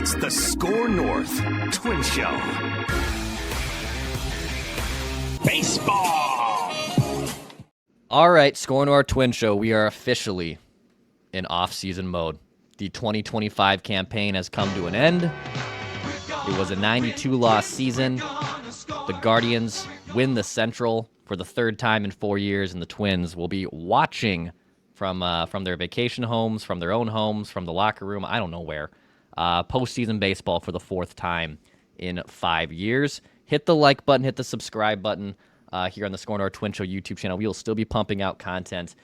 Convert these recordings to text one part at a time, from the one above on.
It's the SKOR North Twins Show. Baseball! All right, SKOR North Twins Show. We are officially in off-season mode. The 2025 campaign has come to an end. It was a 92-loss season. The Guardians win the Central for the third time in 4 years, and the Twins will be watching from their vacation homes, from their own homes, from the locker room, I don't know where, postseason baseball for the fourth time in 5 years. Hit the like button, hit the subscribe button here on the SKOR North Twins Show YouTube channel. We will still be pumping out content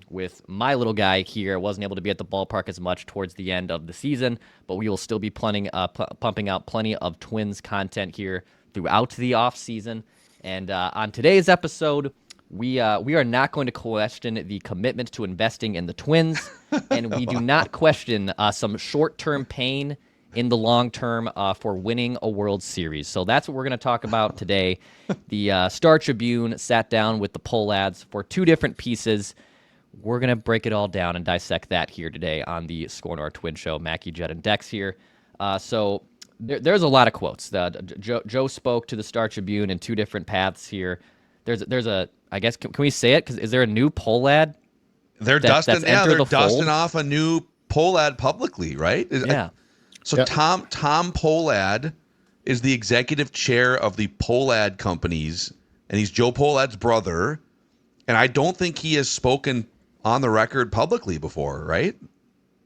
with my little guy here. Wasn't able to be at the ballpark as much towards the end of the season, but we will still be pumping out plenty of Twins content here throughout the off season. And on today's episode, we are not going to question the commitment to investing in the Twins, and we do not question some short-term pain in the long term for winning a World Series. So that's what we're going to talk about today. The Star Tribune sat down with the Polads for two different pieces. We're going to break it all down and dissect that here today on the SKOR North Twins Show. Mackie, Jed, and Dex here. So there's a lot of quotes. Joe spoke to the Star Tribune in two different paths here. There's a I guess can we say it? Because is there a new Polad? They're dusting off a new Polad publicly, right? Yeah. So yep. Tom Polad is the executive chair of the Polad companies, and he's Joe Polad's brother. And I don't think he has spoken on the record publicly before, right,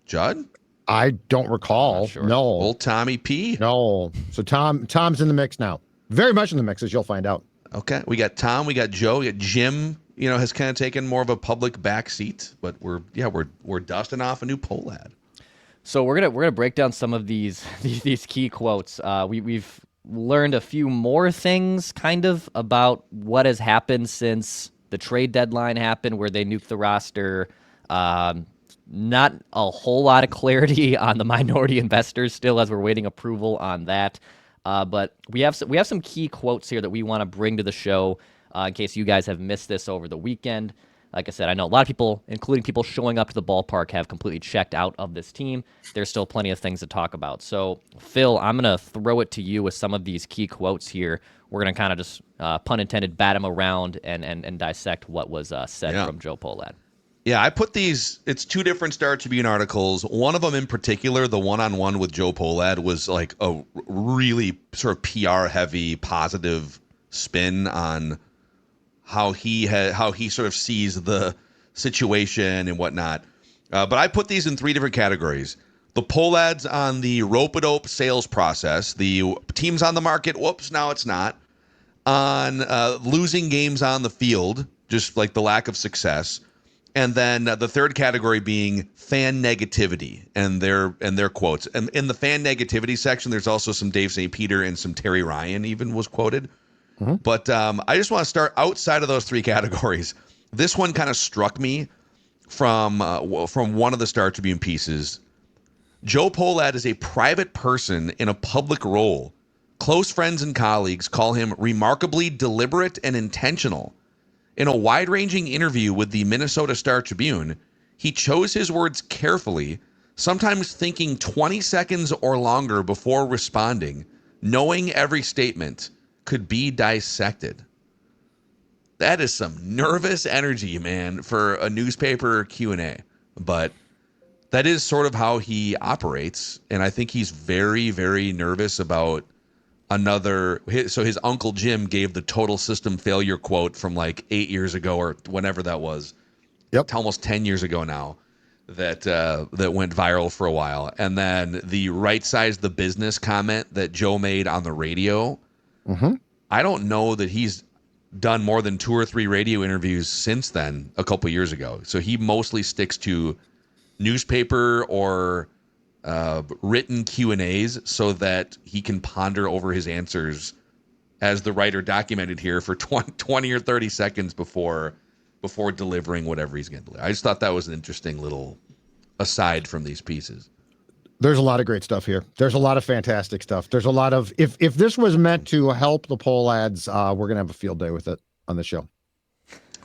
Judd? I don't recall. Sure. No. Old Tommy P. No. So Tom's in the mix now. Very much in the mix, as you'll find out. Okay, we got Tom, we got Joe, we got Jim. Has kind of taken more of a public back seat, but we're dusting off a new Polad. So we're gonna break down some of these key quotes. We've learned a few more things, kind of, about what has happened since the trade deadline happened, where they nuked the roster. Not a whole lot of clarity on the minority investors still, as we're waiting approval on that. But we have some key quotes here that we want to bring to the show in case you guys have missed this over the weekend. Like I said, I know a lot of people, including people showing up to the ballpark, have completely checked out of this team. There's still plenty of things to talk about. So, Phil, I'm going to throw it to you with some of these key quotes here. We're going to kind of just, pun intended, bat them around and dissect what was said from Joe Polad. Yeah, I put it's two different Star Tribune articles. One of them in particular, the one-on-one with Joe Polad, was like a really sort of PR-heavy, positive spin on how he sort of sees the situation and whatnot. But I put these in three different categories. The Polads on the rope-a-dope sales process, the teams on the market, whoops, now it's not, on losing games on the field, just like the lack of success. And then the third category being fan negativity and their quotes. And in the fan negativity section, there's also some Dave St. Peter and some Terry Ryan even was quoted. Mm-hmm. But I just want to start outside of those three categories. This one kind of struck me from one of the Star Tribune pieces. Joe Polad is a private person in a public role. Close friends and colleagues call him remarkably deliberate and intentional. In a wide-ranging interview with the Minnesota Star Tribune, he chose his words carefully, sometimes thinking 20 seconds or longer before responding, knowing every statement could be dissected. That is some nervous energy, man, for a newspaper Q&A. But that is sort of how he operates, and I think he's very, very nervous about so his Uncle Jim gave the total system failure quote from like 8 years ago or whenever that was. Yep. Almost 10 years ago now that went viral for a while. And then the right size the business comment that Joe made on the radio. Mm-hmm. I don't know that he's done more than 2 or 3 radio interviews since then, a couple years ago. So he mostly sticks to newspaper or written Q&As so that he can ponder over his answers, as the writer documented here, for 20 or 30 seconds before delivering whatever he's going to deliver. I just thought that was an interesting little aside from these pieces. There's a lot of great stuff here. There's a lot of fantastic stuff. There's a lot of, if this was meant to help the Polads, we're going to have a field day with it on the show.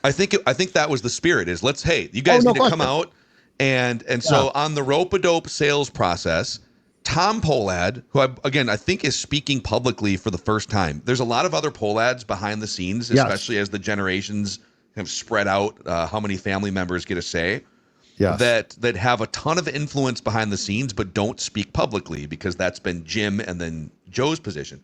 I think that was the spirit is you guys need to come out. And so on the rope-a-dope sales process, Tom Polad, who I think is speaking publicly for the first time. There's a lot of other Polads behind the scenes, especially as the generations have spread out, how many family members get a say. Yes. That have a ton of influence behind the scenes but don't speak publicly, because that's been Jim and then Joe's position.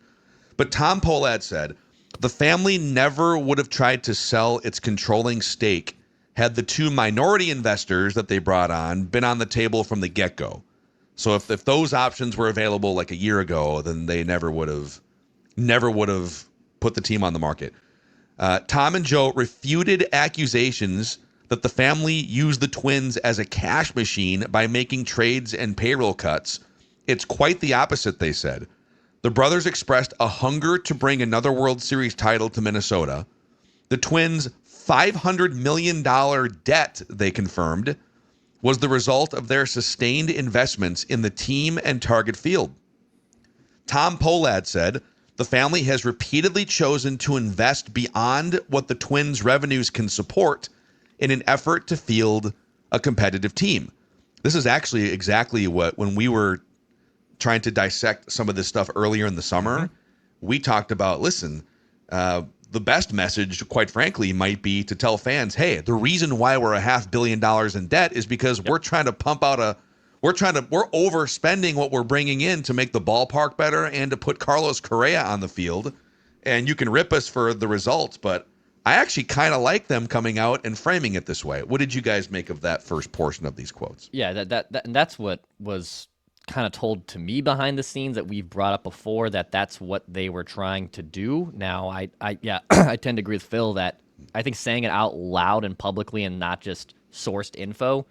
But Tom Polad said the family never would have tried to sell its controlling stake had the two minority investors that they brought on been on the table from the get-go. So if those options were available like a year ago, then they never would have put the team on the market. Tom and Joe refuted accusations that the family used the Twins as a cash machine by making trades and payroll cuts. It's quite the opposite, they said. The brothers expressed a hunger to bring another World Series title to Minnesota. The Twins' $500 million debt, they confirmed, was the result of their sustained investments in the team and Target Field. Tom Polad said the family has repeatedly chosen to invest beyond what the Twins' revenues can support in an effort to field a competitive team. This is actually exactly what, when we were trying to dissect some of this stuff earlier in the summer, we talked about, listen, the best message, quite frankly, might be to tell fans, hey, the reason why we're $500 million in debt is because we're trying to pump out we're overspending what we're bringing in to make the ballpark better and to put Carlos Correa on the field. And you can rip us for the results, but I actually kind of like them coming out and framing it this way. What did you guys make of that first portion of these quotes? Yeah, and that's what was kind of told to me behind the scenes, that we've brought up before, that's what they were trying to do. Now, I I tend to agree with Phil that I think saying it out loud and publicly and not just sourced info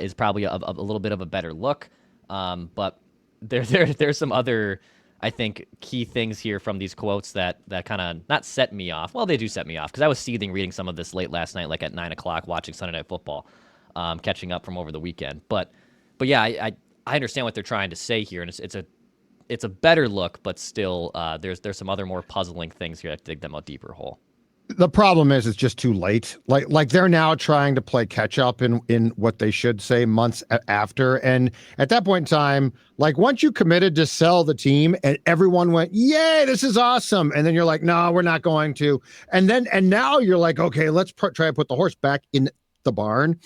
is probably a little bit of a better look. But there's some other, I think, key things here from these quotes that kind of not set me off. Well, they do set me off, because I was seething reading some of this late last night, like at 9 o'clock, watching Sunday Night Football, catching up from over the weekend. But yeah, I understand what they're trying to say here, and it's a better look, but still, there's some other more puzzling things here that dig them a deeper hole. The problem is it's just too late. Like they're now trying to play catch up in what they should say months after. And at that point in time, like once you committed to sell the team and everyone went, yay, this is awesome. And then you're like, no, we're not going to. And now you're like, okay, let's try to put the horse back in the barn.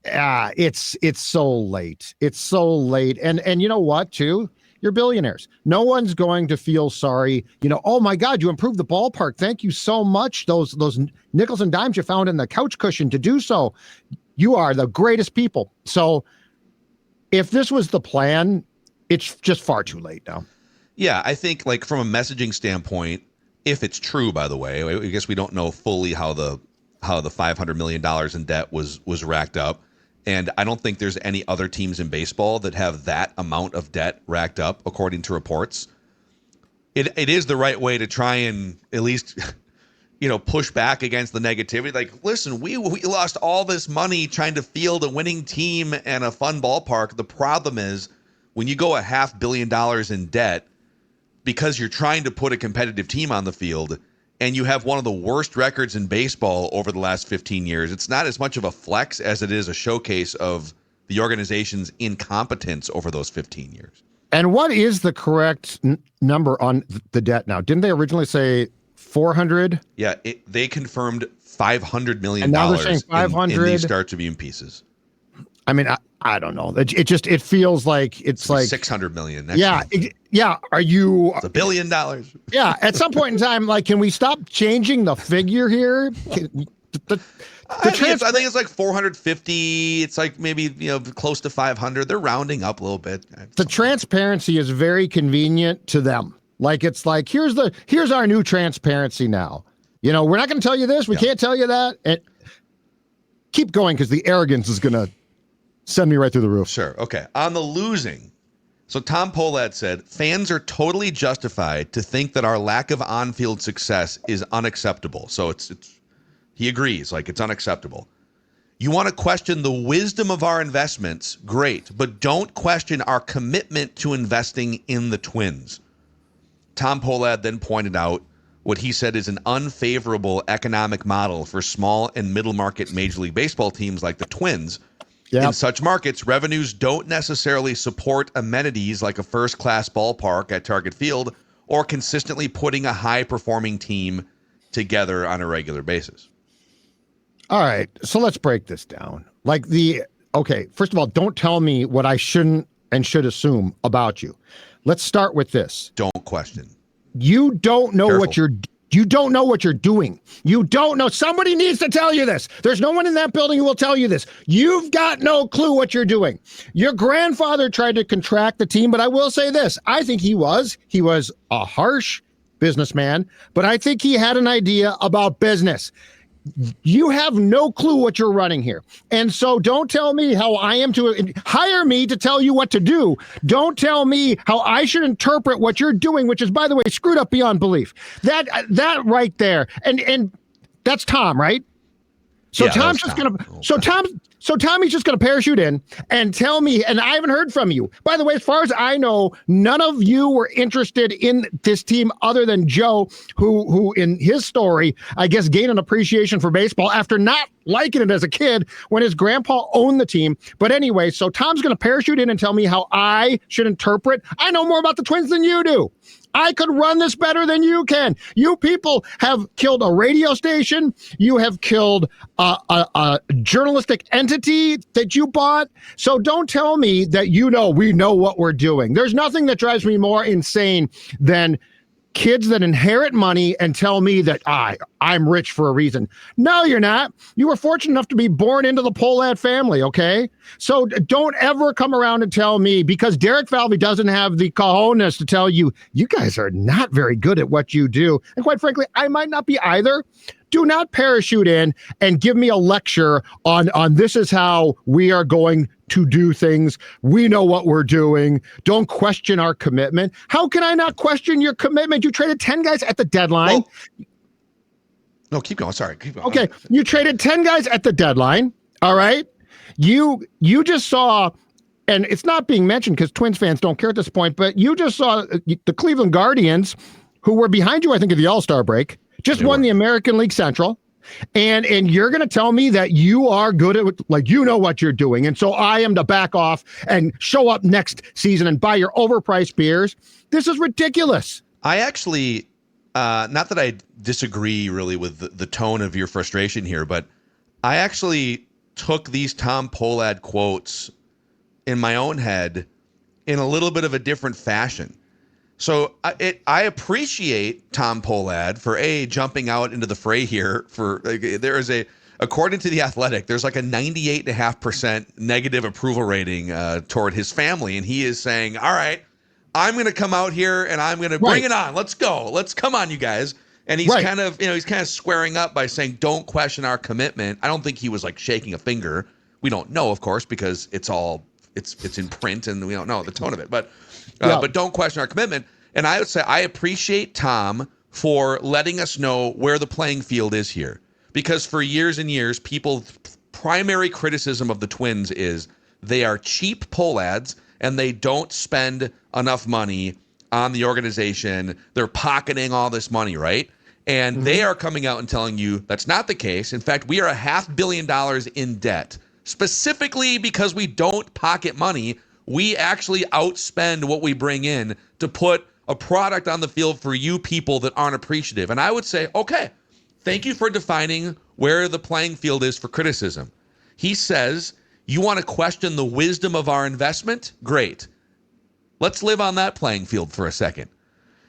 It's so late. It's so late. And you know what, too? You're billionaires. No one's going to feel sorry. Oh my God, you improved the ballpark. Thank you so much. Those nickels and dimes you found in the couch cushion to do so. You are the greatest people. So if this was the plan, it's just far too late now. Yeah, I think like from a messaging standpoint, if it's true, by the way, I guess we don't know fully how the $500 million in debt was racked up. And I don't think there's any other teams in baseball that have that amount of debt racked up, according to reports. It is the right way to try and at least, push back against the negativity. Like, listen, we lost all this money trying to field a winning team and a fun ballpark. The problem is when you go $500 million in debt because you're trying to put a competitive team on the field, and you have one of the worst records in baseball over the last 15 years, it's not as much of a flex as it is a showcase of the organization's incompetence over those 15 years. And what is the correct number on the debt now? Didn't they originally say 400? Yeah, they confirmed $500 million. And now they're saying 500 in these Star Tribune pieces. I mean, I don't know. It feels like it's like $600 million. Yeah. Are you? It's $1 billion. Yeah. At some point in time, like, can we stop changing the figure here? I think it's like 450. It's like maybe close to 500. They're rounding up a little bit. The transparency is very convenient to them. Like it's like here's our new transparency now. We're not going to tell you this. We can't tell you that. And keep going because the arrogance is going to send me right through the roof. Sure. Okay. On the losing. So Tom Polad said, fans are totally justified to think that our lack of on-field success is unacceptable. So he agrees, like it's unacceptable. You want to question the wisdom of our investments, great, but don't question our commitment to investing in the Twins. Tom Polad then pointed out what he said is an unfavorable economic model for small and middle market Major League Baseball teams like the Twins, Yep. In such markets, revenues don't necessarily support amenities like a first-class ballpark at Target Field or consistently putting a high-performing team together on a regular basis. All right, so let's break this down. Okay, first of all, don't tell me what I shouldn't and should assume about you. Let's start with this. Don't question. You don't know Careful. you don't know what you're doing. You don't know. Somebody needs to tell you this. There's no one in that building who will tell you this. You've got no clue what you're doing. Your grandfather tried to contract the team, but I will say this. I think he was a harsh businessman, but I think he had an idea about business. You have no clue what you're running here. And so don't tell me how I am to hire me to tell you what to do. Don't tell me how I should interpret what you're doing, which is, by the way, screwed up beyond belief. That right there. And that's Tom, right? So Yeah, Tom's just going to, so Tommy's just going to parachute in and tell me, and I haven't heard from you. By the way, as far as I know, none of you were interested in this team other than Joe, who in his story, I guess, gained an appreciation for baseball after not liking it as a kid when his grandpa owned the team. But anyway, so Tom's going to parachute in and tell me how I should interpret. I know more about the Twins than you do. I could run this better than you can. You people have killed a radio station. You have killed a journalistic entity that you bought. So don't tell me that we know what we're doing. There's nothing that drives me more insane than kids that inherit money and tell me that I'm rich for a reason. No, you're not. You were fortunate enough to be born into the Polad family, okay? So don't ever come around and tell me, because Derek Falvey doesn't have the cojones to tell you, you guys are not very good at what you do. And quite frankly, I might not be either. Do not parachute in and give me a lecture on this is how we are going to do things. We know what we're doing. Don't question our commitment. How can I not question your commitment? You traded 10 guys at the deadline. Well, no, keep going. Sorry, keep going. Okay, you traded 10 guys at the deadline. All right. You just saw, and it's not being mentioned because Twins fans don't care at this point, but you just saw the Cleveland Guardians, who were behind you, I think, at the All-Star break, just won the American League Central. And you're going to tell me that you are good at, you know what you're doing. And so I am to back off and show up next season and buy your overpriced beers. This is ridiculous. I actually, not that I disagree really with the tone of your frustration here, but I actually took these Tom Polad quotes in my own head in a little bit of a different fashion. So I appreciate Tom Polad for jumping out into the fray here. There is according to The Athletic, there's like a 98.5% negative approval rating toward his family, and he is saying, "All right, I'm going to come out here and I'm going to bring it on. Let's go. Let's come on, you guys." And he's kind of squaring up by saying, "Don't question our commitment." I don't think he was like shaking a finger. We don't know, of course, because it's in print and we don't know the tone of it. But don't question our commitment. And I would say I appreciate Tom for letting us know where the playing field is here. Because for years and years, people's primary criticism of the Twins is they are cheap Polads and they don't spend enough money on the organization. They're pocketing all this money, right? And they are coming out and telling you that's not the case. In fact, we are $500 million in debt. Specifically because we don't pocket money, we actually outspend what we bring in to put a product on the field for you people that aren't appreciative. And I would say, okay, thank you for defining where the playing field is for criticism. He says, you want to question the wisdom of our investment? Great. Let's live on that playing field for a second.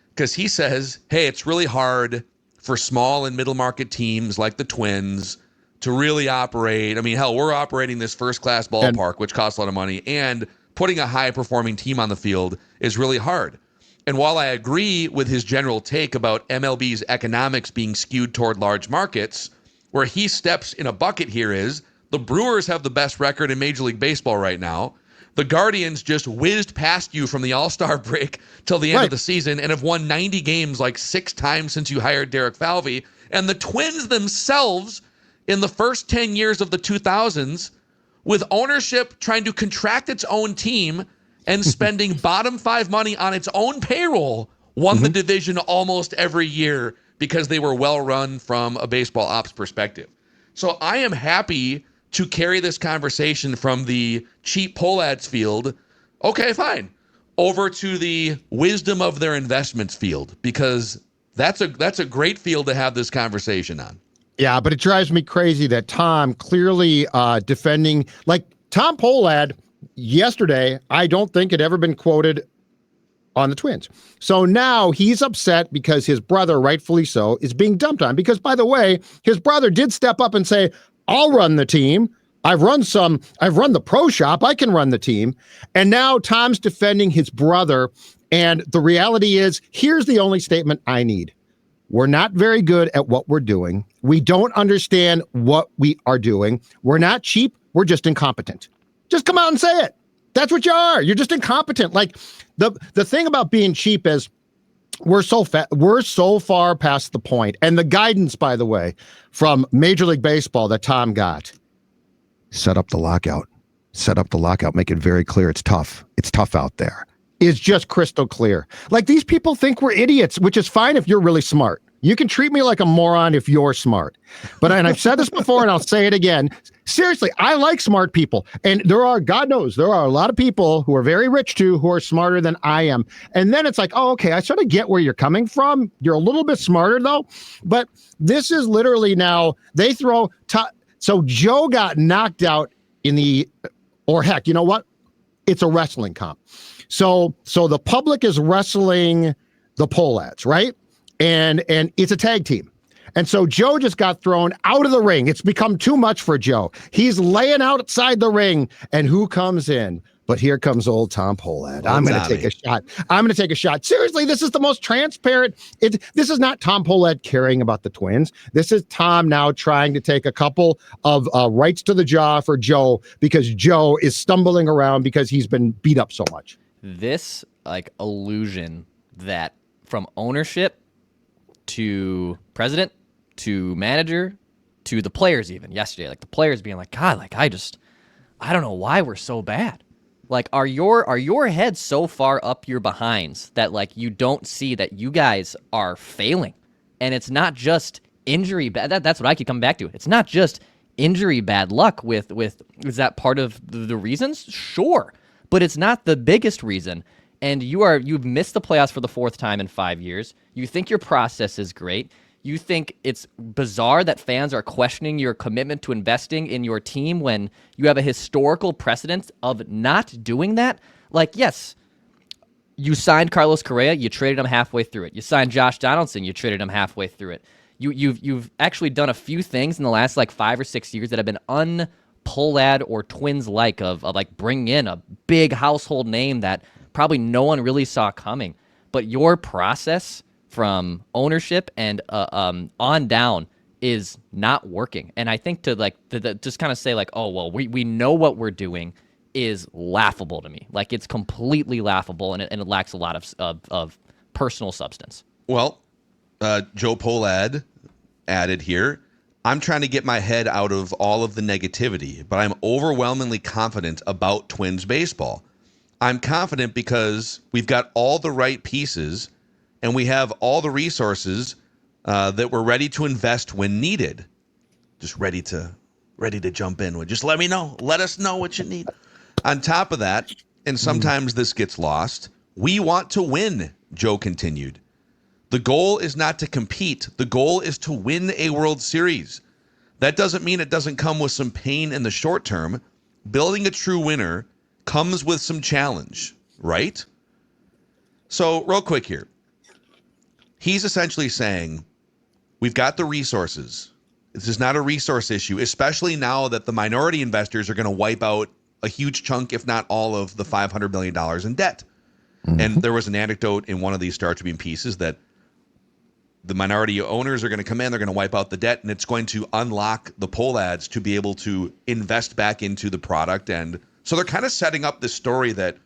Because he says, hey, it's really hard for small and middle market teams like the Twins to really operate. I mean, hell, we're operating this first-class ballpark, which costs a lot of money, and putting a high-performing team on the field is really hard. And while I agree with his general take about MLB's economics being skewed toward large markets, where he steps in a bucket here is the Brewers have the best record in Major League Baseball right now. The Guardians just whizzed past you from the All-Star break till the end of the season and have won 90 games like 6 times since you hired Derek Falvey. And the Twins themselves, in the first 10 years of the 2000s, with ownership trying to contract its own team and spending bottom 5 money on its own payroll, won the division almost every year because they were well run from a baseball ops perspective. So I am happy to carry this conversation from the cheap Polad's field, okay, fine, over to the wisdom of their investments field, because that's a great field to have this conversation on. Yeah, but it drives me crazy that Tom clearly defending, like Tom Polad yesterday, I don't think had ever been quoted on the Twins. So now he's upset because his brother, rightfully so, is being dumped on. Because, by the way, his brother did step up and say, I'll run the team. I've run the pro shop. I can run the team. And now Tom's defending his brother. And the reality is, here's the only statement I need. We're not very good at what we're doing. We don't understand what we are doing. We're not cheap. We're just incompetent. Just come out and say it. That's what you are. You're just incompetent. Like the thing about being cheap is we're so far past the point. And the guidance, by the way, from Major League Baseball that Tom got, set up the lockout. Set up the lockout. Make it very clear. It's tough. It's tough out there. Is just crystal clear. Like, these people think we're idiots, which is fine if you're really smart. You can treat me like a moron if you're smart. And I've said this before and I'll say it again. Seriously, I like smart people. And God knows, there are a lot of people who are very rich too, who are smarter than I am. And then it's like, oh, okay, I sort of get where you're coming from. You're a little bit smarter though. But this is literally now, they throw, so Joe got knocked out or heck, you know what? It's a wrestling comp. So the public is wrestling the Polads, right? And it's a tag team. And so Joe just got thrown out of the ring. It's become too much for Joe. He's laying outside the ring, and who comes in? But here comes old Tom Polad. I'm going to take a shot. I'm going to take a shot. Seriously, this is the most transparent. This is not Tom Polad caring about the Twins. This is Tom now trying to take a couple of rights to the jaw for Joe, because Joe is stumbling around because he's been beat up so much. This illusion that from ownership to president to manager to the players, even yesterday, like the players being like, God, like I don't know why we're so bad. Like, are your heads so far up your behinds that like you don't see that you guys are failing? And it's not just injury bad. That's what I keep coming back to. It's not just injury bad luck with is that part of the reasons? Sure. But it's not the biggest reason. And you've missed the playoffs for the fourth time in 5 years. You think your process is great. You think it's bizarre that fans are questioning your commitment to investing in your team when you have a historical precedent of not doing that. Like, yes, you signed Carlos Correa, you traded him halfway through it. You signed Josh Donaldson, you traded him halfway through it. You've actually done a few things in the last like 5 or 6 years that have been un-Polad or Twins-like of like bringing in a big household name that probably no one really saw coming. But your process from ownership and on down is not working. And I think to just kind of say like, oh, well, we know what we're doing is laughable to me. Like, it's completely laughable, and it lacks a lot of personal substance. Well, Joe Polad added here, I'm trying to get my head out of all of the negativity, but I'm overwhelmingly confident about Twins baseball. I'm confident because we've got all the right pieces and we have all the resources that we're ready to invest when needed. Just ready to jump in. Just let me know. Let us know what you need. On top of that, and sometimes this gets lost, we want to win, Joe continued. The goal is not to compete. The goal is to win a World Series. That doesn't mean it doesn't come with some pain in the short term. Building a true winner comes with some challenge, right? So real quick here. He's essentially saying, we've got the resources. This is not a resource issue, especially now that the minority investors are going to wipe out a huge chunk, if not all, of the $500 million in debt. Mm-hmm. And there was an anecdote in one of these Star Tribune pieces that the minority owners are going to come in, they're going to wipe out the debt, and it's going to unlock the Polads to be able to invest back into the product. And so they're kind of setting up this story that,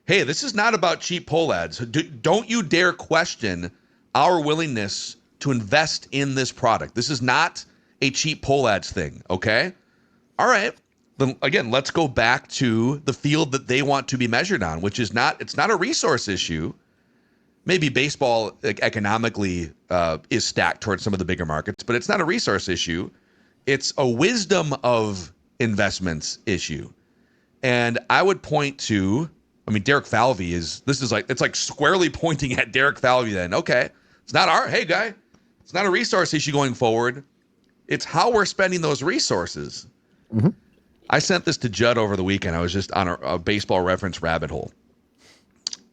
hey, this is not about cheap Polads. Don't you dare question our willingness to invest in this product. This is not a cheap Polads thing, okay? All right. Then again, let's go back to the field that they want to be measured on, which is it's not a resource issue. Maybe baseball economically is stacked towards some of the bigger markets, but it's not a resource issue. It's a wisdom of investments issue. And I would point to, Derek Falvey it's like squarely pointing at Derek Falvey then. Okay, it's not it's not a resource issue going forward. It's how we're spending those resources. Mm-hmm. I sent this to Judd over the weekend. I was just on a baseball reference rabbit hole.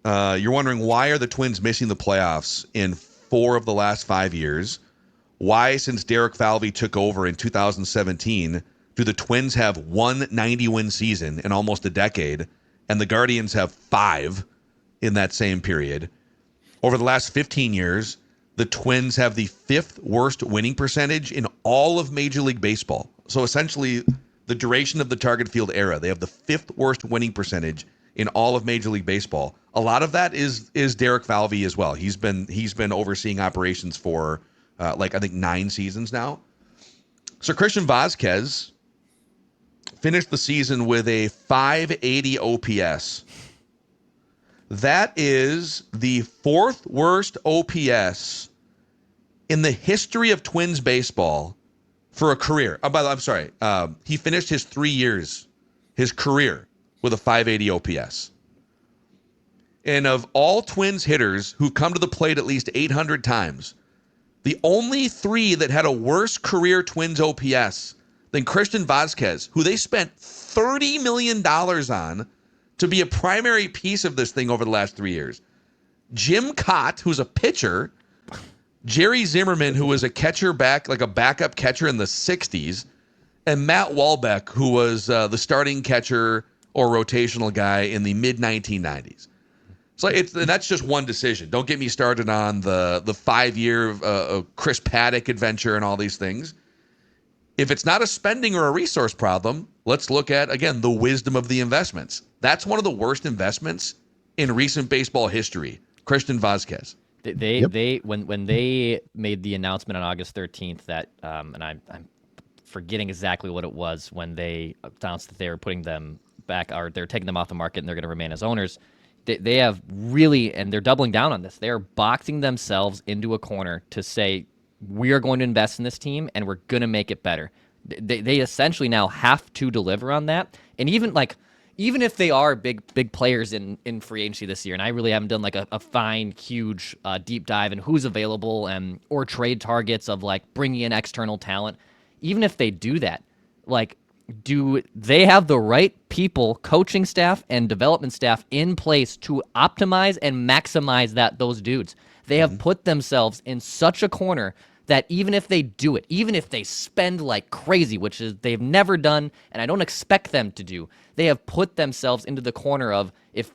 You're wondering, why are the Twins missing the playoffs in 4 of the last 5 years? Why, since Derek Falvey took over in 2017, do the Twins have one 90-win season in almost a decade, and the Guardians have 5 in that same period? Over the last 15 years, the Twins have the 5th worst winning percentage in all of Major League Baseball. So essentially, the duration of the target field era, they have the 5th worst winning percentage in all of Major League Baseball. A lot of that is Derek Falvey as well. He's been overseeing operations for I think 9 seasons now. So Christian Vazquez finished the season with a 580 OPS. That is the 4th worst OPS in the history of Twins baseball for a career. By the way, I'm sorry. He finished his 3 years, his career, with a 580 OPS. And of all Twins hitters who come to the plate at least 800 times, the only 3 that had a worse career Twins OPS than Christian Vazquez, who they spent $30 million on to be a primary piece of this thing over the last 3 years. Jim Cott, who's a pitcher, Jerry Zimmerman, who was a backup catcher in the 60s, and Matt Walbeck, who was the starting catcher or rotational guy in the mid-1990s. So that's just one decision. Don't get me started on the 5-year Chris Paddock adventure and all these things. If it's not a spending or a resource problem, let's look at, again, the wisdom of the investments. That's one of the worst investments in recent baseball history, Christian Vazquez. When they made the announcement on August 13th that, and I'm forgetting exactly what it was, when they announced that they were putting them back, or they're taking them off the market and they're going to remain as owners. They have really, and they're doubling down on this, they are boxing themselves into a corner to say, we are going to invest in this team and we're going to make it better. They essentially now have to deliver on that. And even if they are big players in free agency this year, and I really haven't done a fine, huge deep dive in who's available or trade targets of bringing in external talent, even if they do that, do they have the right people, coaching staff and development staff in place to optimize and maximize those dudes? They have put themselves in such a corner that even if they do it, even if they spend like crazy, which is they've never done, and I don't expect them to do, they have put themselves into the corner of if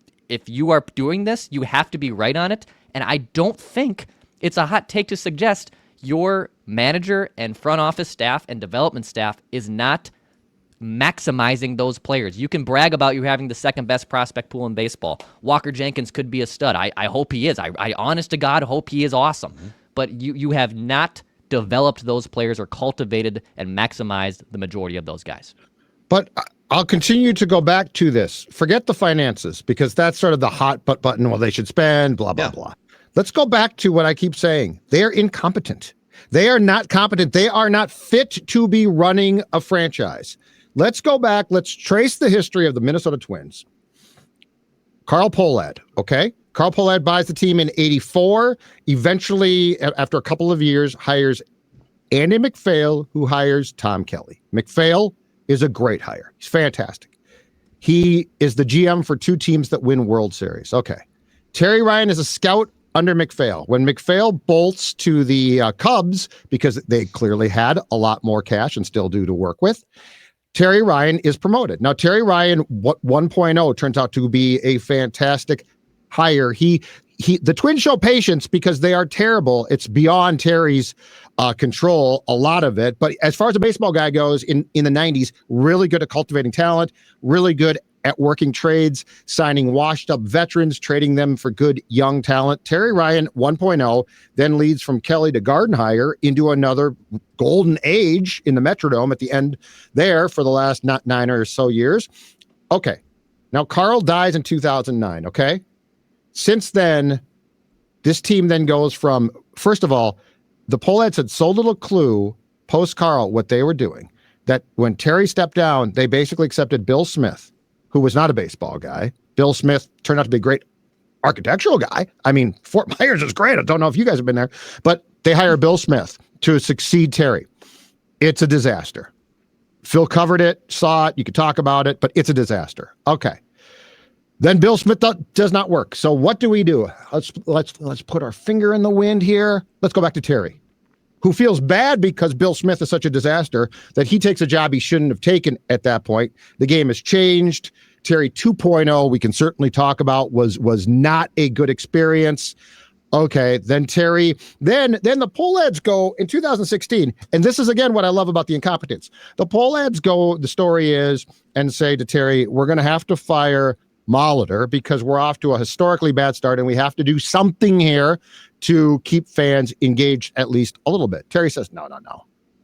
you are doing this, you have to be right on it. And I don't think it's a hot take to suggest your manager and front office staff and development staff is not maximizing those players. You can brag about you having the second best prospect pool in baseball. Walker Jenkins could be a stud. I hope he is. I honest to God hope he is awesome. Mm-hmm. But you have not developed those players or cultivated and maximized the majority of those guys. But I'll continue to go back to this. Forget the finances, because that's sort of the hot button. Well, they should spend, blah, blah, blah. Let's go back to what I keep saying. They're incompetent. They are not competent. They are not fit to be running a franchise. Let's go back. Let's trace the history of the Minnesota Twins. Carl Polad, okay? Carl Polad buys the team in 84. Eventually, after a couple of years, hires Andy MacPhail, who hires Tom Kelly. MacPhail is a great hire. He's fantastic. He is the GM for 2 teams that win World Series. Okay. Terry Ryan is a scout under MacPhail. When MacPhail bolts to the Cubs, because they clearly had a lot more cash and still do to work with, Terry Ryan is promoted. Now, Terry Ryan 1.0 turns out to be a fantastic hire. The Twins show patience because they are terrible. It's beyond Terry's control, a lot of it. But as far as a baseball guy goes, in the 90s, really good at cultivating talent, really good at working trades, signing washed-up veterans, trading them for good young talent. Terry Ryan 1.0 then leads from Kelly to Gardenhire into another golden age in the Metrodome at the end there for the last 9 or so years. Okay. Now, Carl dies in 2009, okay? Since then, this team then goes from, first of all, the Polads had so little clue post-Carl what they were doing. that when Terry stepped down, they basically accepted Bill Smith, who was not a baseball guy. Bill Smith turned out to be a great architectural guy. I mean, Fort Myers is great. I don't know if you guys have been there, but they hire Bill Smith to succeed Terry. It's a disaster. Phil covered it, saw it. You could talk about it, but it's a disaster. Okay. Then Bill Smith does not work. So what do we do? Let's put our finger in the wind here. Let's go back to Terry, who feels bad because Bill Smith is such a disaster that he takes a job he shouldn't have taken at that point. The game has changed. Terry 2.0, we can certainly talk about, was not a good experience. Okay, then Terry, then the Polads go in 2016, and this is again what I love about the incompetence. The Polads go, the story is, and say to Terry, we're going to have to fire Molitor because we're off to a historically bad start, and we have to do something here to keep fans engaged at least a little bit. Terry says, no,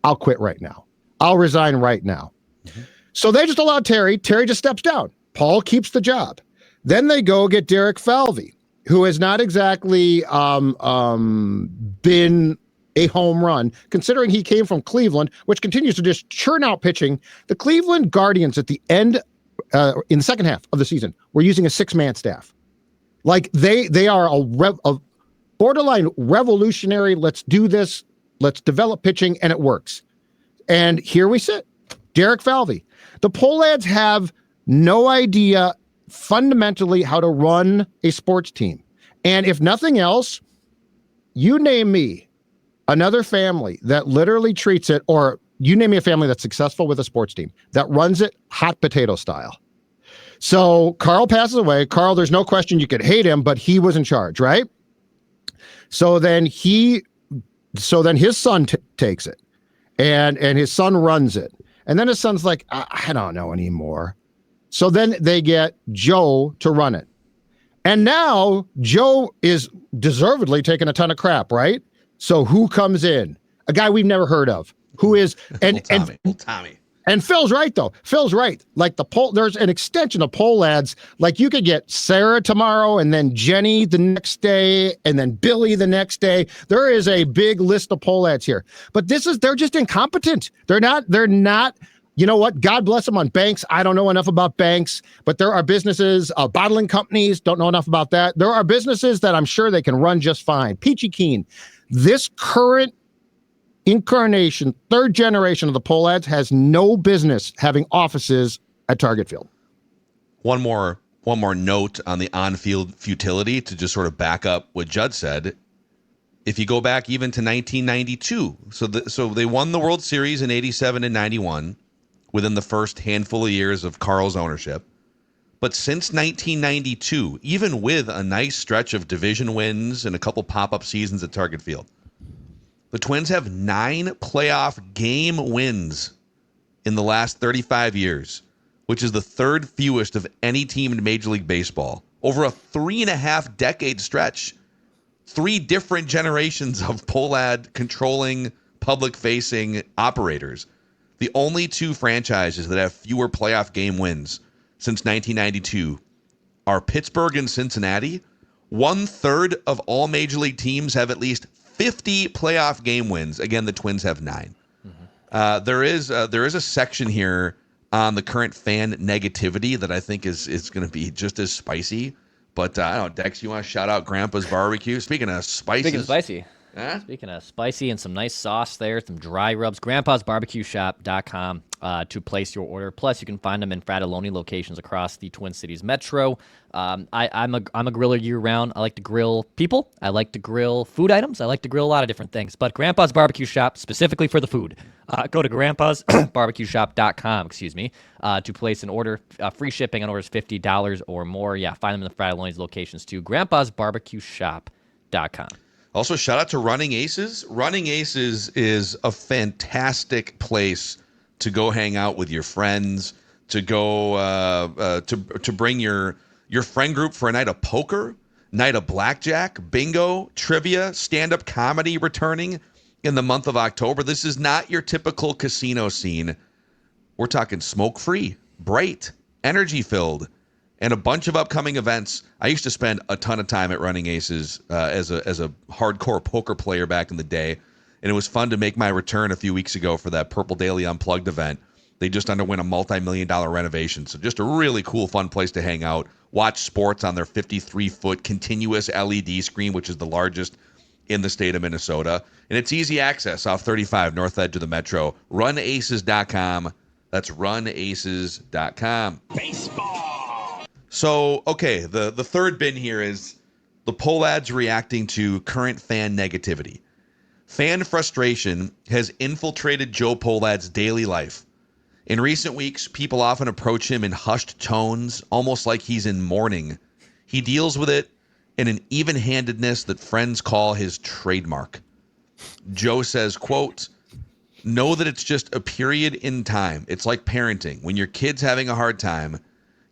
I'll quit right now. I'll resign right now. Mm-hmm. So they just allow Terry. Terry just steps down. Paul keeps the job. Then they go get Derek Falvey, who has not exactly been a home run, considering he came from Cleveland, which continues to just churn out pitching. The Cleveland Guardians at the end, in the second half of the season, were using a 6-man staff. Like they are a borderline revolutionary. Let's do this. Let's develop pitching, and it works. And here we sit, Derek Falvey. The Polads have no idea fundamentally how to run a sports team. And if nothing else, you name me another family that literally treats it, or you name me a family that's successful with a sports team that runs it hot potato style. So Carl passes away. Carl, there's no question you could hate him, but he was in charge, right? So then his son takes it, and his son runs it. And then his son's like, I don't know anymore. So then they get Joe to run it. And now Joe is deservedly taking a ton of crap, right? So who comes in? A guy we've never heard of, who is Tommy. And Phil's right though. Phil's right. Like there's an extension of Polads. Like you could get Sarah tomorrow, and then Jenny the next day, and then Billy the next day. There is a big list of Polads here. But they're just incompetent. They're not. You know what? God bless them on banks. I don't know enough about banks, but there are businesses, bottling companies, don't know enough about that. There are businesses that I'm sure they can run just fine. Peachy Keen. This current incarnation, third generation of the Polads has no business having offices at Target Field. One more note on the on-field futility to just sort of back up what Judd said. If you go back even to 1992, so they won the World Series in 87 and 91. Within the first handful of years of Carl's ownership. But since 1992, even with a nice stretch of division wins and a couple pop-up seasons at Target Field, the Twins have 9 playoff game wins in the last 35 years, which is the third fewest of any team in Major League Baseball. Over a 3.5-decade stretch, 3 different generations of Polad controlling public-facing operators. The only 2 franchises that have fewer playoff game wins since 1992 are Pittsburgh and Cincinnati. 1/3 of all major league teams have at least 50 playoff game wins. Again, the Twins have 9. Mm-hmm. There is a section here on the current fan negativity that I think is going to be just as spicy. But I don't know, Dex, you want to shout out Grandpa's Barbecue? Speaking of spicy. Huh? Speaking of spicy and some nice sauce there, some dry rubs, grandpasbarbecueshop.com to place your order. Plus, you can find them in Fratelloni locations across the Twin Cities Metro. I'm a griller year-round. I like to grill people. I like to grill food items. I like to grill a lot of different things. But Grandpa's Barbecue Shop, specifically for the food, go to grandpasbarbecueshop.com, to place an order. Free shipping on orders $50 or more. Yeah, find them in the Fratelloni's locations too. grandpasbarbecueshop.com. Also, shout out to Running Aces. Running Aces is a fantastic place to go hang out with your friends, to go to bring your friend group for a night of poker, night of blackjack, bingo, trivia, stand-up comedy returning in the month of October. This is not your typical casino scene. We're talking smoke-free, bright, energy-filled, and a bunch of upcoming events. I used to spend a ton of time at Running Aces as a hardcore poker player back in the day, and it was fun to make my return a few weeks ago for that Purple Daily Unplugged event. They just underwent a multi-million-dollar renovation. So just a really cool, fun place to hang out. Watch sports on their 53-foot continuous LED screen, which is the largest in the state of Minnesota. And it's easy access off 35, north edge of the metro. Runaces.com. That's runaces.com. Baseball. So, okay, the third bin here is the Polads reacting to current fan negativity. Fan frustration has infiltrated Joe Polad's daily life. In recent weeks, people often approach him in hushed tones, almost like he's in mourning. He deals with it in an even-handedness that friends call his trademark. Joe says, quote, "Know that it's just a period in time. It's like parenting. When your kid's having a hard time,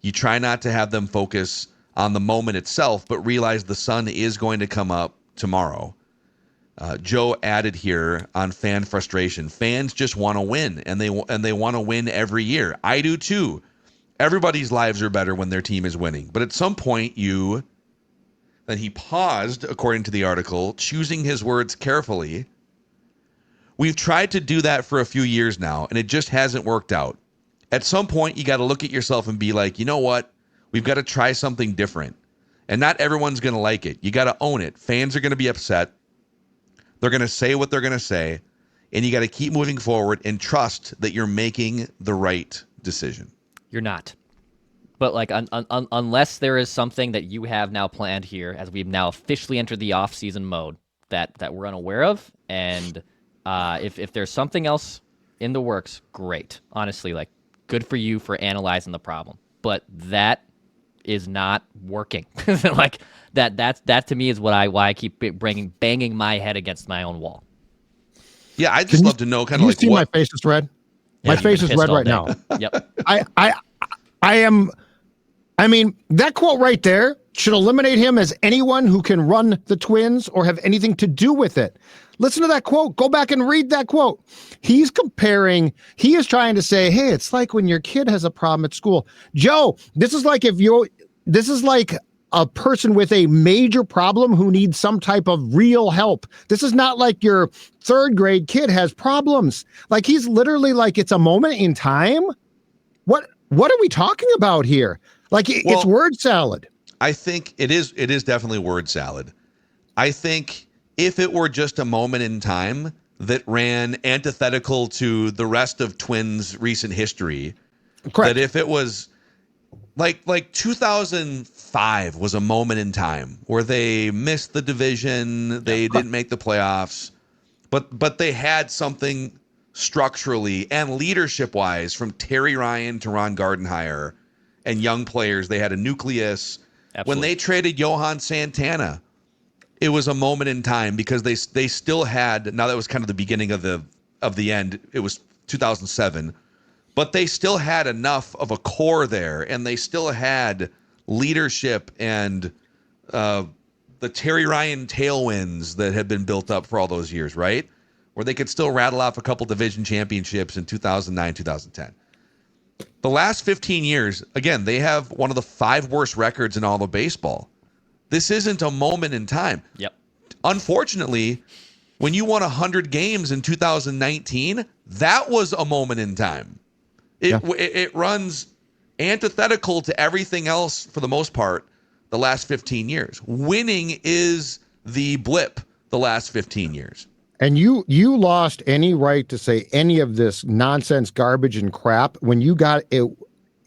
you try not to have them focus on the moment itself, but realize the sun is going to come up tomorrow." Joe added here on fan frustration. Fans just want to win, and they want to win every year. I do too. Everybody's lives are better when their team is winning. But at some point, then he paused, according to the article, choosing his words carefully. "We've tried to do that for a few years now, and it just hasn't worked out. At some point, you got to look at yourself and be like, you know what? We've got to try something different. And not everyone's going to like it. You got to own it. Fans are going to be upset. They're going to say what they're going to say. And you got to keep moving forward and trust that you're making the right decision." You're not. But like, unless there is something that you have now planned here, as we've now officially entered the off-season mode that we're unaware of, and if there's something else in the works, great. Honestly, like, good for you for analyzing the problem. But that is not working. Like that to me is why I keep banging my head against my own wall. Yeah, I'd just love to know kind of like see what. My face is red. Yeah, My face is red right now. Yep. I am. I mean, that quote right there should eliminate him as anyone who can run the Twins or have anything to do with it. Listen to that quote. Go back and read that quote. He is trying to say, hey, it's like when your kid has a problem at school. Joe, this is like a person with a major problem who needs some type of real help. This is not like your third grade kid has problems. Like, he's literally like, it's a moment in time. What are we talking about here? Like, it's word salad. I think it is definitely word salad. I think if it were just a moment in time that ran antithetical to the rest of Twins' recent history, correct. That if it was like 2005 was a moment in time where they missed the division, they didn't make the playoffs, but they had something structurally and leadership-wise from Terry Ryan to Ron Gardenhire and young players. They had a nucleus. Absolutely. When they traded Johan Santana, it was a moment in time because they still had, now that was kind of the beginning of the end, it was 2007, but they still had enough of a core there, and they still had leadership and the Terry Ryan tailwinds that had been built up for all those years, right? Where they could still rattle off a couple division championships in 2009, 2010. The last 15 years, again, they have one of the 5 worst records in all of baseball. This isn't a moment in time. Yep. Unfortunately, when you won 100 games in 2019, that was a moment in time. It runs antithetical to everything else for the most part the last 15 years. Winning is the blip the last 15 years. And you lost any right to say any of this nonsense, garbage, and crap when you got a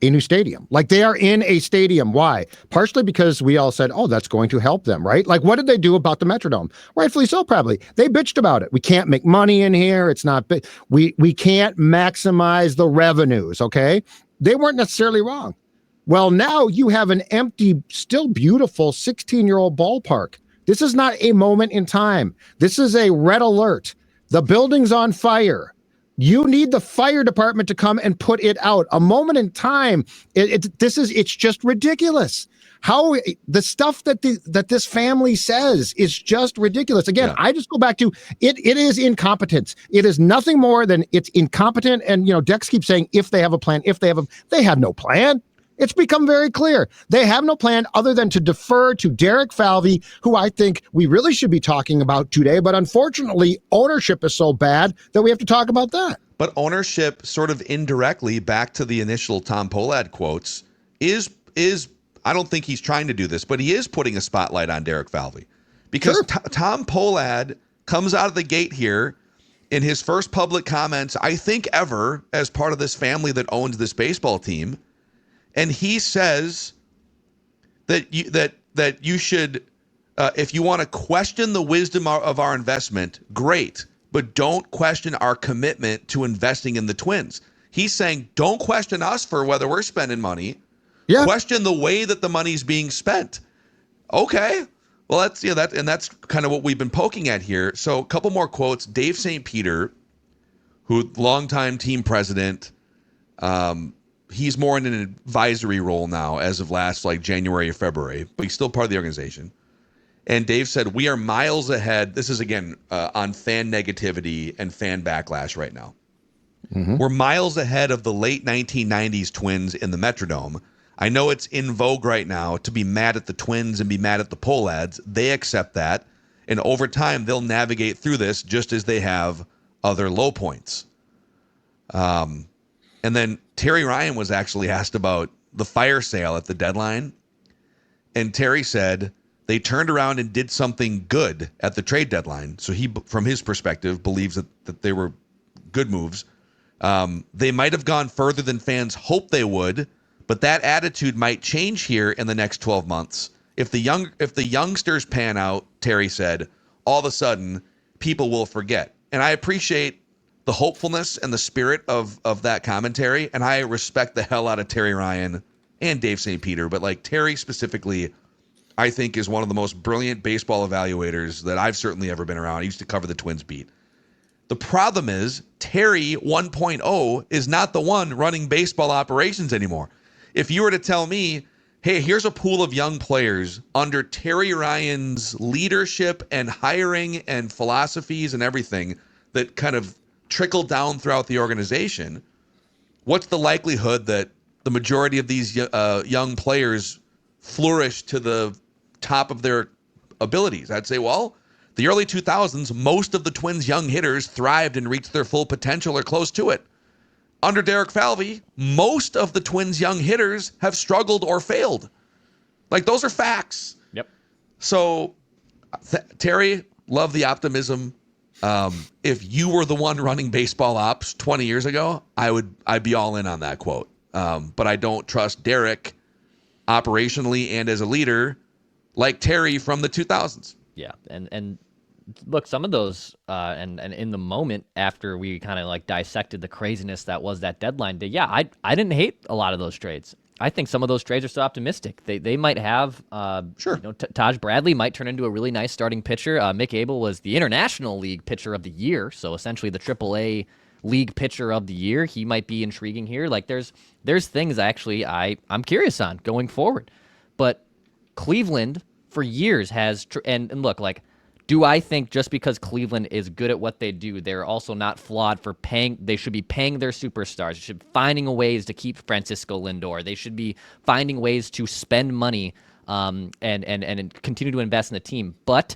new stadium. Like, they are in a stadium. Why? Partially because we all said, oh, that's going to help them, right? Like, what did they do about the Metrodome? Rightfully so, probably. They bitched about it. We can't make money in here. It's not we can't maximize the revenues, okay? They weren't necessarily wrong. Well, now you have an empty, still beautiful 16-year-old ballpark. This is not a moment in time. This is a red alert. The building's on fire. You need the fire department to come and put it out. A moment in time. It's just ridiculous. How the stuff that this family says is just ridiculous. Again, I just go back to it. It is incompetence. It is nothing more than it's incompetent. And Dex keeps saying if they have a plan, they have no plan. It's become very clear. They have no plan other than to defer to Derek Falvey, who I think we really should be talking about today. But unfortunately, ownership is so bad that we have to talk about that. But ownership, sort of indirectly, back to the initial Tom Polad quotes, is I don't think he's trying to do this, but he is putting a spotlight on Derek Falvey. Because Sure. Tom Polad comes out of the gate here in his first public comments, I think ever, as part of this family that owns this baseball team, and he says that you should, if you want to question the wisdom of our investment, great, but don't question our commitment to investing in the Twins. He's saying, don't question us for whether we're spending money. Yeah. Question the way that the money's being spent. Okay. Well, that's kind of what we've been poking at here. So a couple more quotes. Dave St. Peter, who longtime team president, he's more in an advisory role now as of last January or February, but he's still part of the organization. And Dave said, we are miles ahead. This is, again, on fan negativity and fan backlash right now. Mm-hmm. We're miles ahead of the late 1990s Twins in the Metrodome. I know it's in vogue right now to be mad at the Twins and be mad at the Polads. They accept that. And over time, they'll navigate through this just as they have other low points. And then Terry Ryan was actually asked about the fire sale at the deadline. And Terry said they turned around and did something good at the trade deadline. So he, from his perspective, believes that they were good moves. They might have gone further than fans hoped they would, but that attitude might change here in the next 12 months. If the youngsters pan out, Terry said, all of a sudden people will forget. And I appreciate the hopefulness and the spirit of that commentary, and I respect the hell out of Terry Ryan and Dave St. Peter, but Terry specifically, I think, is one of the most brilliant baseball evaluators that I've certainly ever been around. I used to cover the Twins beat. The problem is Terry 1.0 is not the one running baseball operations anymore. If you were to tell me, hey, here's a pool of young players under Terry Ryan's leadership and hiring and philosophies and everything that kind of trickle down throughout the organization, what's the likelihood that the majority of these young players flourish to the top of their abilities? I'd say, well, the early 2000s, most of the Twins' young hitters thrived and reached their full potential or close to it. Under Derek Falvey, most of the Twins' young hitters have struggled or failed. Those are facts. Yep. So, Terry, love the optimism. If you were the one running baseball ops 20 years ago, I'd be all in on that quote. But I don't trust Derek operationally and as a leader like Terry from the 2000s. Yeah, and look, some of those, and in the moment after we kind of dissected the craziness that was that deadline day, yeah, I didn't hate a lot of those trades. I think some of those trades are so optimistic. They might have, sure. Taj Bradley might turn into a really nice starting pitcher. Mick Abel was the International League Pitcher of the Year, so essentially the AAA League Pitcher of the Year. He might be intriguing here. There's things actually I'm curious on going forward. But Cleveland for years has, and look, do I think just because Cleveland is good at what they do, they're also not flawed for paying? They should be paying their superstars. They should be finding ways to keep Francisco Lindor. They should be finding ways to spend money and continue to invest in the team. But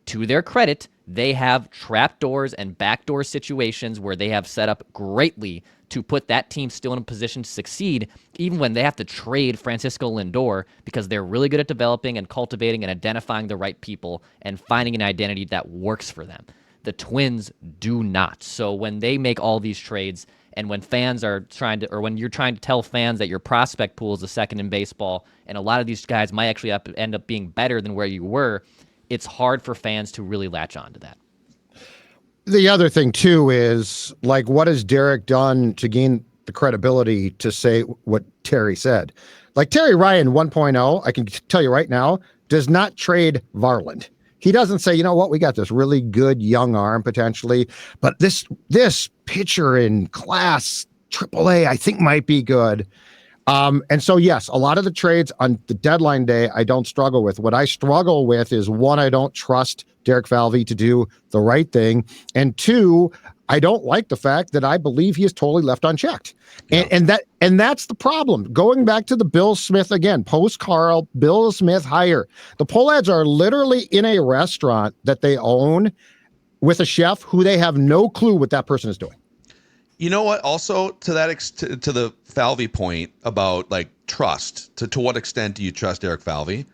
to their credit, they have trapdoors and backdoor situations where they have set up greatly to put that team still in a position to succeed, even when they have to trade Francisco Lindor, because they're really good at developing and cultivating and identifying the right people and finding an identity that works for them. The Twins do not. So when they make all these trades, and when fans are trying to, or when you're trying to tell fans that your prospect pool is the second in baseball, and a lot of these guys might actually end up being better than where you were, it's hard for fans to really latch on to that. The other thing, too, is what has Derek done to gain the credibility to say what Terry said? Terry Ryan 1.0, I can tell you right now, does not trade Varland. He doesn't say, you know what, we got this really good young arm potentially, but this pitcher in class AAA, I think might be good. And so, yes, a lot of the trades on the deadline day, I don't struggle with. What I struggle with is, one, I don't trust Derek Falvey to do the right thing. And two, I don't like the fact that I believe he is totally left unchecked. Yeah. And that's the problem. Going back to the Bill Smith again, post Carl, Bill Smith hire. The Polads are literally in a restaurant that they own with a chef who they have no clue what that person is doing. You know what? Also, to that to the Falvey point about like trust, to what extent do you trust Eric Falvey?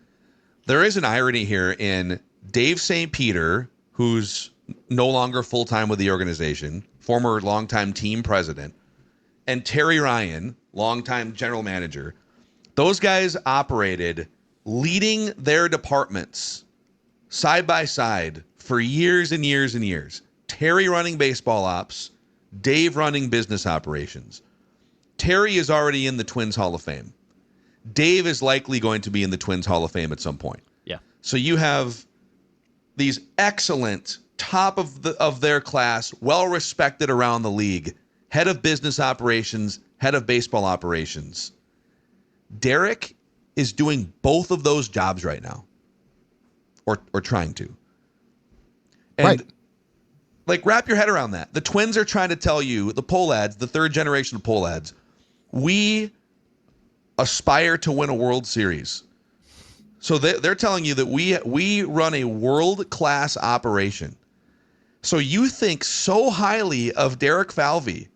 There is an irony here in Dave St. Peter, who's no longer full time with the organization, former longtime team president, and Terry Ryan, longtime general manager. Those guys operated leading their departments side by side for years and years and years. Terry running baseball ops, Dave running business operations. Terry is already in the Twins Hall of Fame. Dave is likely going to be in the Twins Hall of Fame at some point. Yeah. So you have these excellent, top of their class, well respected around the league, head of business operations, head of baseball operations. Derek is doing both of those jobs right now, or trying to. And right. Like, wrap your head around that. The Twins are trying to tell you, the Polads, the third generation of Polads, we aspire to win a World Series. So they're telling you that we run a world-class operation. So you think so highly of Derek Falvey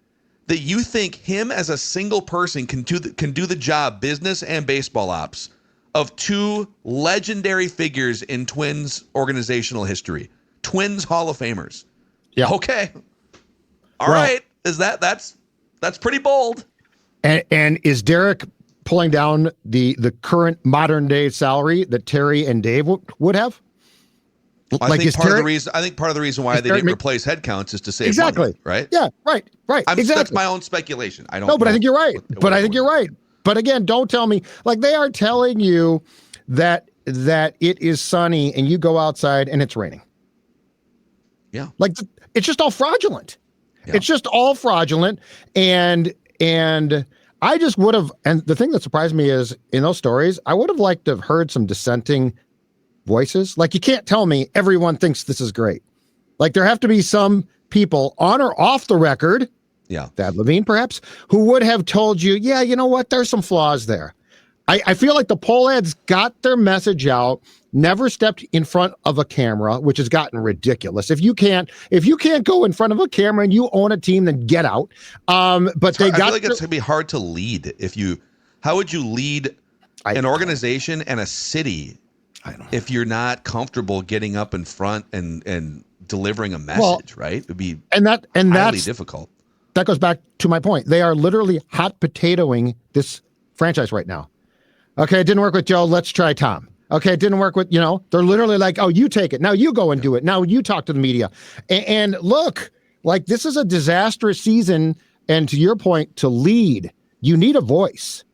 that you think him as a single person can do the job, business and baseball ops, of two legendary figures in Twins organizational history, Twins Hall of Famers. Yeah. Okay. All right. Is that's pretty bold. And is Derek pulling down the current modern day salary that Terry and Dave would have? I think part of the reason why they didn't replace headcounts is to save money, right? Yeah, right. Exactly. That's my own speculation. I don't know. No, but I think you're right. But again, don't tell me, like, they are telling you that it is sunny and you go outside and it's raining. Yeah. Like, it's just all fraudulent. Yeah. It's just all fraudulent. And I just would have, and the thing that surprised me is in those stories, I would have liked to have heard some dissenting voices. Like, you can't tell me everyone thinks this is great. Like, there have to be some people on or off the record, Thad Levine perhaps, who would have told you, yeah, you know what, there's some flaws there. I feel like the Polads got their message out, never stepped in front of a camera, which has gotten ridiculous. If you can't go in front of a camera and you own a team, then get out. But I feel like it's gonna be hard to lead how would you lead an organization and a city if you're not comfortable getting up in front and delivering a message, right? It'd be highly difficult. That goes back to my point. They are literally hot potatoing this franchise right now. Okay, it didn't work with Joe. Let's try Tom. Okay, it didn't work with, they're literally like, oh, you take it. Now you go and do it. Now you talk to the media. And look, like, this is a disastrous season. And to your point, to lead, you need a voice.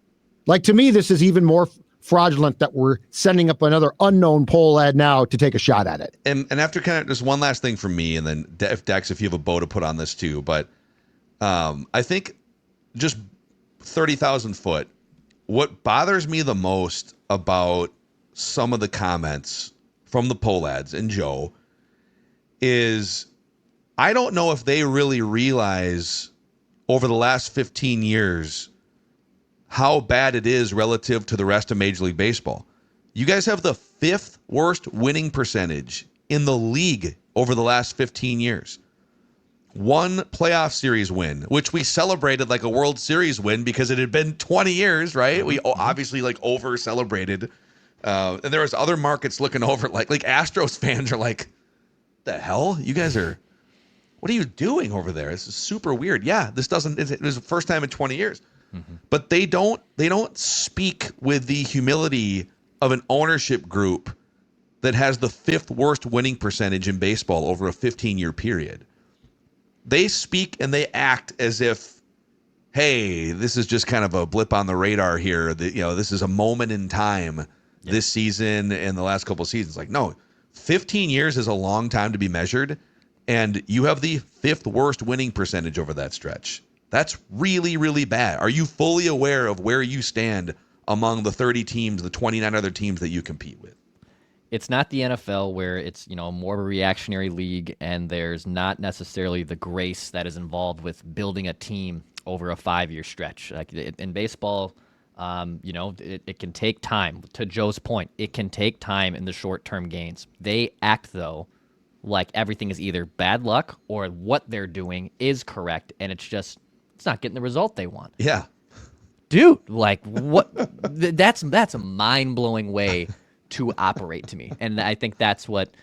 Like, to me, this is even more fraudulent that we're sending up another unknown Polad now to take a shot at it. And after kind of just one last thing from me, and then Dex, if you have a bow to put on this too, but I think just 30,000 foot, what bothers me the most about some of the comments from the Polads and Joe is I don't know if they really realize over the last 15 years how bad it is relative to the rest of Major League Baseball. You guys have the 5th worst winning percentage in the league over the last 15 years. One playoff series win, which we celebrated like a World Series win because it had been 20 years, right? We obviously like over celebrated. And there was other markets looking over like Astros fans are like, the hell? You guys are, what are you doing over there? This is super weird. Yeah, it was the first time in 20 years. Mm-hmm. But they don't speak with the humility of an ownership group that has the 5th worst winning percentage in baseball over a 15-year period. They speak and they act as if, hey, this is just kind of a blip on the radar here. This is a moment in time this season and the last couple of seasons. Like, no, 15 years is a long time to be measured, and you have the 5th worst winning percentage over that stretch. That's really, really bad. Are you fully aware of where you stand among the 30 teams, the 29 other teams that you compete with? It's not the NFL where it's, more of a reactionary league and there's not necessarily the grace that is involved with building a team over a 5-year stretch. Like in baseball, it can take time. To Joe's point, it can take time in the short-term gains. They act, though, like everything is either bad luck or what they're doing is correct, and it's just it's not getting the result they want. Yeah. Dude, like what? That's a mind-blowing way to operate to me. And I think that's what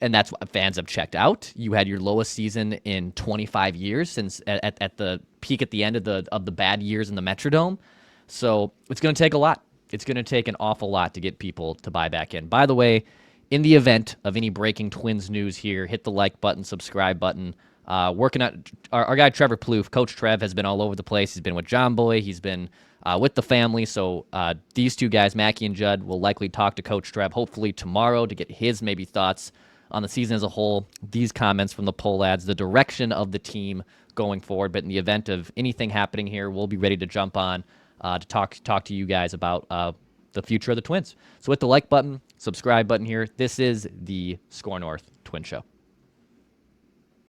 fans have checked out. You had your lowest season in 25 years since at the peak at the end of the bad years in the Metrodome. So it's going to take a lot. It's going to take an awful lot to get people to buy back in. By the way, in the event of any breaking Twins news here, hit the like button, subscribe button. Working on our guy Trevor Plouffe, Coach Trev, has been all over the place. He's been with John Boy. He's been with the family. So these two guys, Mackie and Judd, will likely talk to Coach Trev hopefully tomorrow to get his maybe thoughts on the season as a whole. These comments from the Polads, the direction of the team going forward. But in the event of anything happening here, we'll be ready to jump on to talk to you guys about the future of the Twins. So hit the like button, subscribe button here. This is the SKOR North Twin Show.